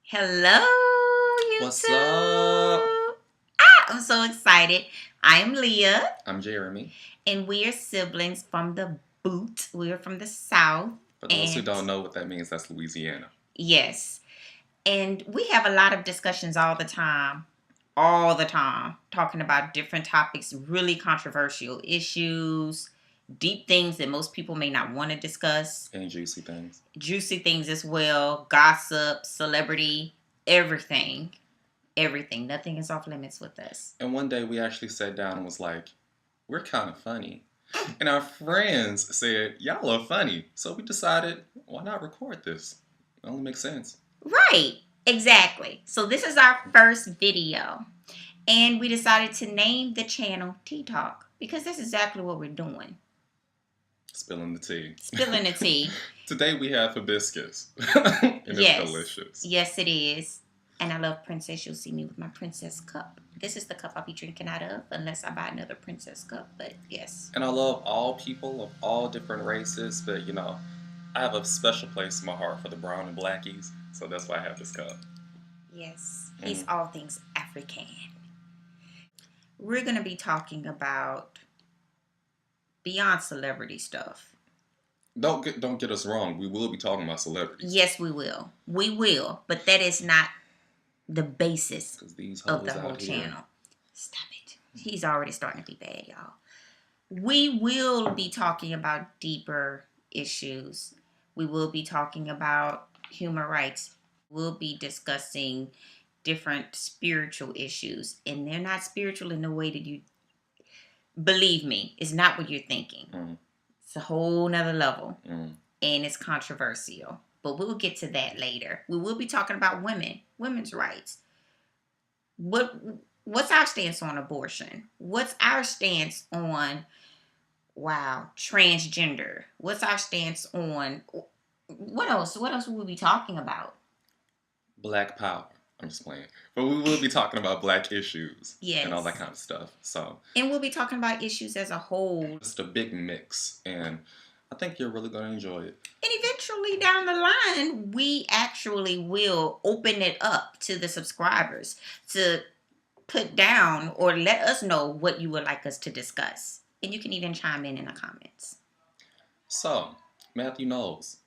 Hello, What's YouTube. up? I'm so excited. I am Leah, I'm Jeremy. and we are siblings from the boot. We are from the South. For those who And don't know what that means, that's Louisiana. yes, and we have a lot of discussions all the time, talking about different topics, really controversial issues, deep things that most people may not want to discuss, And juicy things as well, gossip, celebrity, everything. Everything. Nothing is off limits with us. And one day we actually sat down and was like, we're kind of funny. And our friends said, y'all are funny. So we decided, why not record this? It only makes sense. Right. Exactly. So this is our first video. And we decided to name the channel TeaTalk because that's exactly what we're doing. Spilling the tea. Spilling the tea. Today we have hibiscus. And yes. It's delicious. Yes, it is. And I love princess. You'll see me with my princess cup. This is the cup I'll be drinking out of unless I buy another princess cup. But yes. And I love all people of all different races. But, I have a special place in my heart for the brown and blackies. So that's why I have this cup. Yes. He's all things African. We're going to be talking about beyond celebrity stuff. Don't get us wrong. We will be talking about celebrities. Yes, we will. We will. But that is not the basis of the whole channel. Stop it. He's already starting to be bad, y'all. We will be talking about deeper issues. We will be talking about human rights. We'll be discussing different spiritual issues. And they're not spiritual in the way that you... Believe me, it's not what you're thinking. It's a whole nother level. And it's controversial. But we'll get to that later. We will be talking about women's rights. What's our stance on abortion? What's our stance on, transgender? What's our stance on, what else? What else will we be talking about? Black power. I'm just playing. But we will be talking about black issues. Yes. And all that kind of stuff. And we'll be talking about issues as a whole. It's a big mix. And I think you're really going to enjoy it. And eventually down the line, we actually will open it up to the subscribers to put down or let us know what you would like us to discuss. And you can even chime in the comments. So, Matthew Knowles.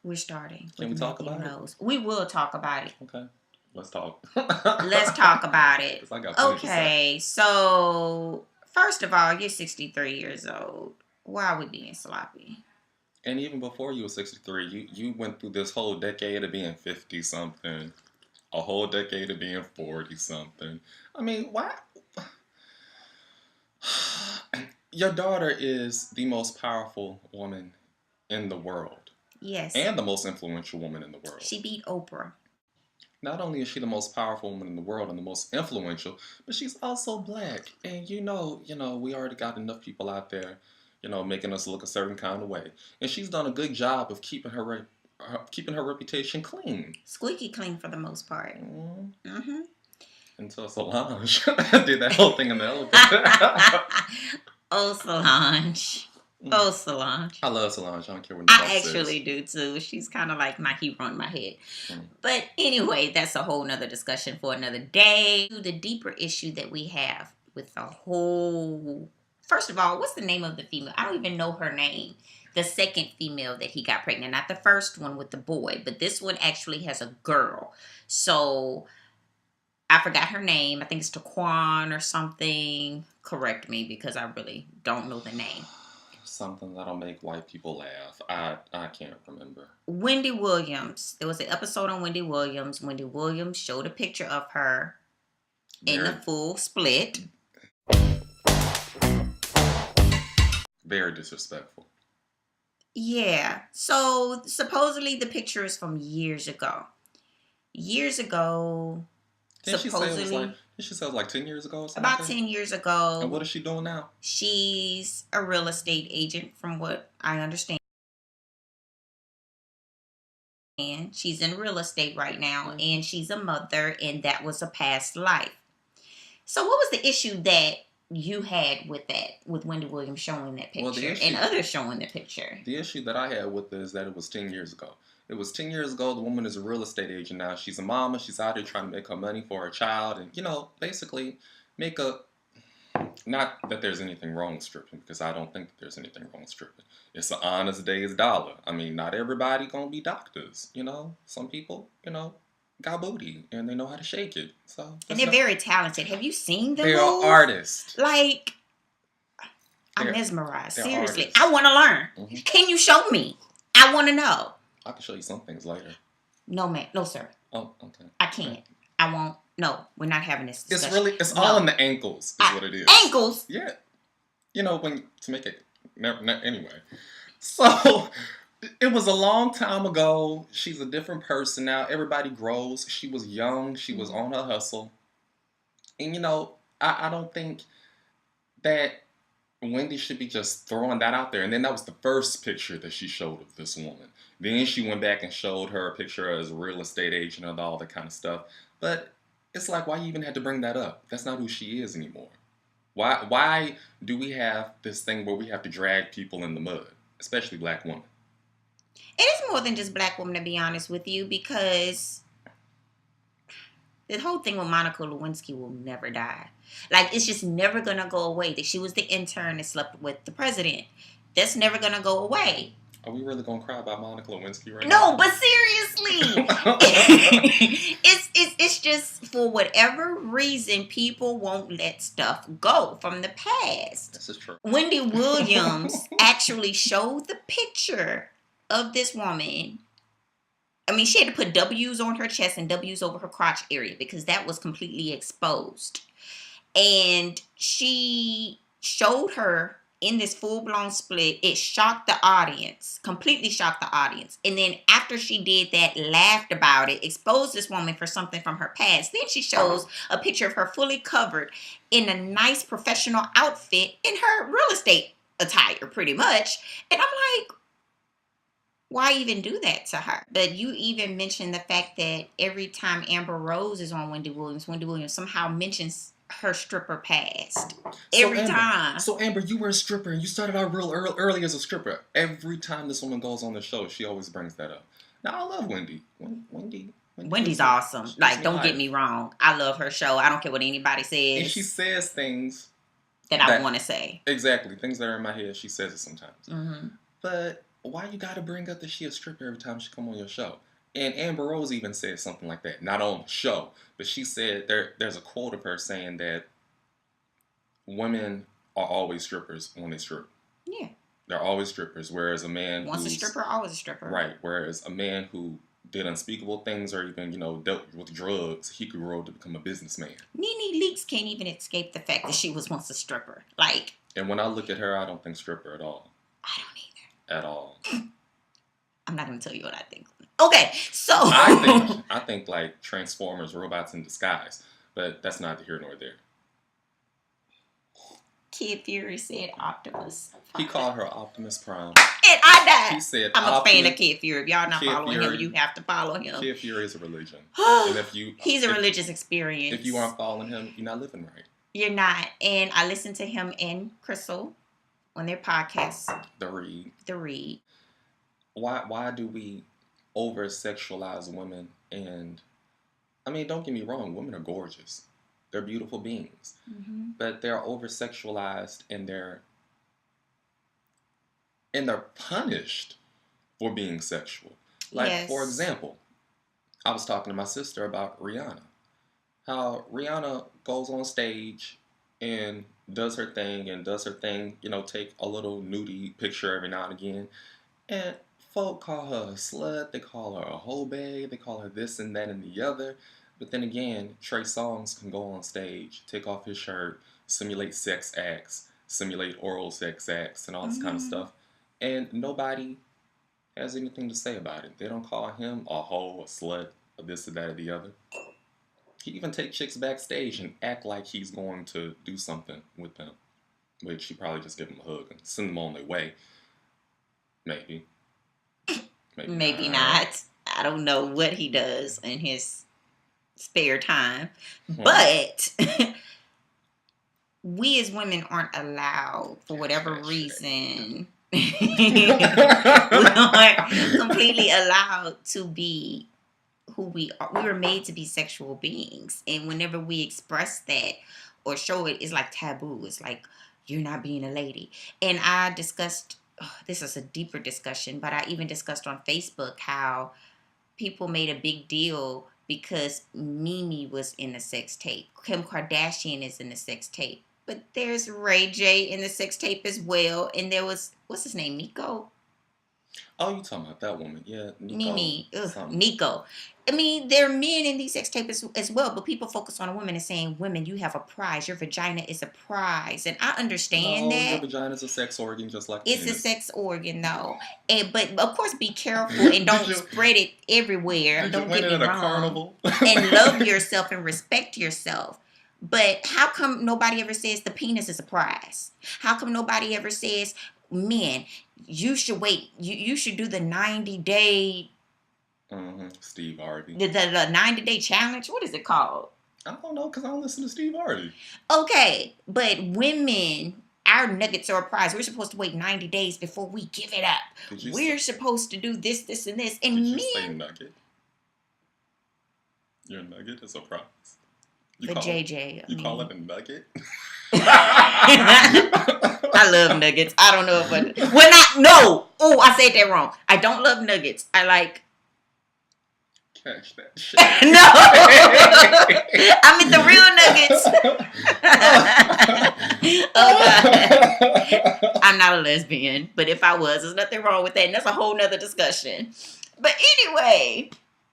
We're starting. Can we talk about it? We will talk about it. Okay. Let's talk. Let's talk about it. Okay, so first of all, you're 63 years old. Why are we being sloppy? And even before you were 63, you went through this whole decade of being 50-something. A whole decade of being 40-something. I mean, why? Your daughter is the most powerful woman in the world. Yes. And the most influential woman in the world. She beat Oprah. Not only is she the most powerful woman in the world and the most influential, but she's also black. And we already got enough people out there, making us look a certain kind of way. And she's done a good job of keeping her reputation clean. Squeaky clean for the most part. Mm-hmm. Until Solange did that whole thing in the elevator. Oh, Solange. Oh, Solange. I love Solange. I don't care what I actually do too. She's kind of like my hero in my head. But anyway, that's a whole nother discussion for another day. The deeper issue that we have with the whole... First of all, what's the name of the female? I don't even know her name. The second female that he got pregnant. Not the first one with the boy, but this one actually has a girl. So I forgot her name. I think it's Taquan or something. Correct me because I really don't know the name. Something that'll make white people laugh. I can't remember. Wendy Williams. There was an episode on Wendy Williams. Wendy Williams showed a picture of her in the full split. Very disrespectful. Yeah. So supposedly the picture is from years ago. Years ago. Didn't she say it was like 10 years ago or something? About 10 years ago. And what is she doing now? She's a real estate agent from what I understand. And she's in real estate right now. And she's a mother. And that was a past life. So what was the issue that you had with that, with Wendy Williams showing that picture and others showing the picture? The issue that I had with it is that it was 10 years ago. It was 10 years ago. The woman is a real estate agent now. She's a mama. She's out there trying to make her money for her child and, basically make a... Not that there's anything wrong with stripping, because I don't think that there's anything wrong with stripping. It's an honest day's dollar. I mean, not everybody gonna be doctors, Some people, got booty and they know how to shake it. And they're very talented. Have you seen them? They are artists. Like, I'm mesmerized. Seriously, artists. I want to learn. Mm-hmm. Can you show me? I want to know. I can show you some things later. No, ma'am. No, sir. Oh, okay. I can't. Okay. I won't. No, we're not having this discussion. It's all in the ankles is what it is. Ankles? Yeah. To make it... Anyway. So... It was a long time ago. She's a different person now. Everybody grows. She was young. She was on her hustle. And, I don't think that Wendy should be just throwing that out there. And then that was the first picture that she showed of this woman. Then she went back and showed her a picture as a real estate agent and all that kind of stuff. But it's like, why you even had to bring that up? That's not who she is anymore. Why do we have this thing where we have to drag people in the mud, especially black women? It is more than just black women, to be honest with you, because the whole thing with Monica Lewinsky will never die. Like, it's just never going to go away. That she was the intern that slept with the president. That's never going to go away. Are we really going to cry about Monica Lewinsky right now? No, but seriously. it's just, for whatever reason, people won't let stuff go from the past. This is true. Wendy Williams actually showed the picture of this woman. I mean, she had to put W's on her chest and W's over her crotch area because that was completely exposed. And she showed her in this full-blown split. It shocked the audience, completely shocked the audience. And then after she did that, laughed about it, exposed this woman for something from her past. Then she shows a picture of her fully covered in a nice professional outfit in her real estate attire, pretty much. And I'm like, why even do that to her? But you even mentioned the fact that every time Amber Rose is on Wendy Williams somehow mentions her stripper past. Every time. So Amber, you were a stripper and you started out real early as a stripper. Every time this woman goes on the show, she always brings that up. Now, I love Wendy. Wendy's awesome. Like, don't get me wrong. I love her show. I don't care what anybody says. And she says things that I want to say. Exactly. Things that are in my head, she says it sometimes. Mm-hmm. But why you gotta bring up that she a stripper every time she come on your show? And Amber Rose even said something like that. Not on the show, but she said there's a quote of her saying that women are always strippers when they strip. Yeah. They're always strippers, whereas a man once a stripper, always a stripper. Right. Whereas a man who did unspeakable things or even, dealt with drugs, he could grow to become a businessman. Nene Leakes can't even escape the fact that she was once a stripper. Like. And when I look at her, I don't think stripper at all. I don't either. At all. I'm not going to tell you what I think. Okay, so. I think like Transformers, robots in disguise. But that's neither here nor there. Kid Fury said Optimus Prime. He called her Optimus Prime. And I died. He said I'm a fan of Kid Fury. If y'all not following him, you have to follow him. Kid Fury is a religion. And He's a religious experience. If you aren't following him, you're not living right. You're not. And I listened to him and Crystal on their podcast. The Read. Why do we over-sexualize women? And, I mean, don't get me wrong. Women are gorgeous. They're beautiful beings. Mm-hmm. But they're over-sexualized and they're punished for being sexual. Like, yes. For example, I was talking to my sister about Rihanna. How Rihanna goes on stage and does her thing, take a little nudie picture every now and again. And folk call her a slut, they call her a hoe babe, they call her this and that and the other. But then again, Trey Songz can go on stage, take off his shirt, simulate sex acts, simulate oral sex acts, and all this kind of stuff. And nobody has anything to say about it. They don't call him a hoe, a slut, or this or that or the other. He even take chicks backstage and act like he's going to do something with them. Which he probably just give them a hug and send them on their way. Maybe. Maybe not. I don't know what he does in his spare time. But we as women aren't allowed, for whatever reason, we aren't completely allowed to be who we are. We were made to be sexual beings, and whenever we express that or show it, it's like taboo. It's like, you're not being a lady. And I discussed, this is a deeper discussion, but I even discussed on Facebook how people made a big deal because Mimi was in a sex tape. Kim Kardashian is in the sex tape. But there's Ray J in the sex tape as well. And there was, what's his name, Nico? Oh, you talking about that woman? Yeah, Nico. Mimi. Nico. I mean, there are men in these sex tapes as well, but people focus on a woman and saying, women, you have a prize. Your vagina is a prize. And I understand that. Your vagina is a sex organ just like it's a sex organ, though. But, of course, be careful and don't spread it everywhere. Don't get me wrong. Carnival? And love yourself and respect yourself. But how come nobody ever says the penis is a prize? How come nobody ever says, men, you should wait. You should do the 90-day... Steve Harvey. The 90-day challenge? What is it called? I don't know, because I don't listen to Steve Harvey. Okay, but women, our nuggets are a prize. We're supposed to wait 90 days before we give it up. We're supposed to do this, this, and this. And did you say nugget? Your nugget is a prize. You call it a nugget? I love nuggets. I don't know if no. Oh, I said that wrong. I don't love nuggets. I like... Catch that shit. No! I mean the real nuggets. Oh, God. I'm not a lesbian, but if I was, there's nothing wrong with that. And that's a whole nother discussion. But anyway...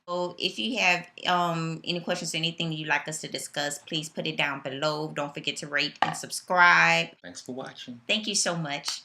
So if you have any questions or anything you'd like us to discuss, please put it down below. Don't forget to rate and subscribe. Thanks for watching. Thank you so much.